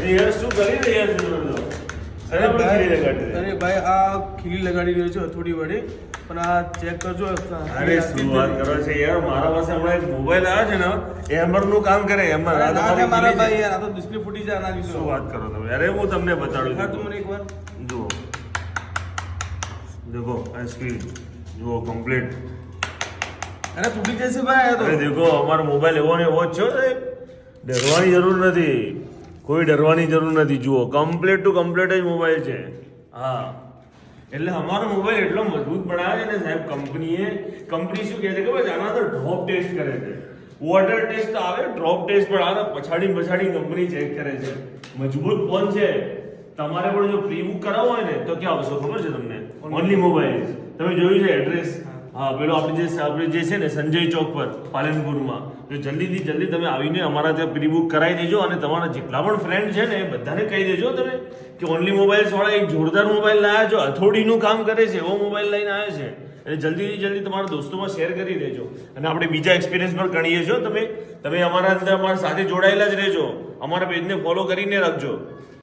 યાર શું કરી રહ્યા છો તમે તો? અરે ભાઈ આ ખીલી લગાડી રહ્યો છે હથોડી વડે, પણ આ ચેક કરજો. અરે શું વાત કરો છો યાર, મારા પાસે હમણાં એક મોબાઈલ આવ્યો છે ને, હેમર નું કામ કરે. હેમર મારા ભાઈ યાર, આ તો ડિસ્પ્લે ફૂટી જાય આના લીધે. શું વાત કરો તમે? અરે હું તમને બતાડું હા તું મને એકવાર જુઓ, દેખો આ સ્ક્રીન જુઓ કમ્પ્લીટ. અરે તૂટી જશે ભાઈ આ તો. અરે દેખો અમારો મોબાઈલ એવો ને એવો જ છે સાહેબ, ડરવાની જરૂર નથી, કોઈ ડરવાની જરૂર નથી. જુઓ કમ્પ્લીટ ટુ કમ્પ્લીટ જ મોબાઈલ છે. હા એટલે અમારો મોબાઈલ એટલો મજબૂત બનાવે છે ને સાહેબ, કંપની શું કહે છે ખબર છે? આના અંદર ડ્રોપ ટેસ્ટ કરે છે. વોટર ટેસ્ટ આવે, ડ્રોપ ટેસ્ટ પણ આવે, પછાડી કંપની ચેક કરે છે. મજબૂત ફોન છે. તમારે પણ જો પ્રી બુક કરાવવો હોય ને તો ક્યાં આવશો ખબર છે તમને? Only mobile. તમે જોયું છે એડ્રેસ? હા પેલો આપણે જે છે ને સંજય ચોક પર પાલનપુરમાં. તો જલ્દીથી જલ્દી તમે આવીને અમારા ત્યાં પ્રી બુક કરાવી દેજો, અને તમારા જેટલા પણ ફ્રેન્ડ છે ને એ બધાને કહી દેજો તમે કે ઓનલી મોબાઈલ્સ વાળા એક જોરદાર મોબાઈલ લાવ્યા છો, હથોડીનું કામ કરે છે એવો મોબાઈલ લઈને આવ્યા છે. એટલે જલ્દીથી જલ્દી તમારા દોસ્તોમાં શેર કરી દેજો. અને આપણે બીજા એક્સપિરિયન્સ પણ ગણીએ છો. તમે અમારા અંદર અમારા સાથે જોડાયેલા જ રહેજો, અમારા પેજને ફોલો કરીને રાખજો.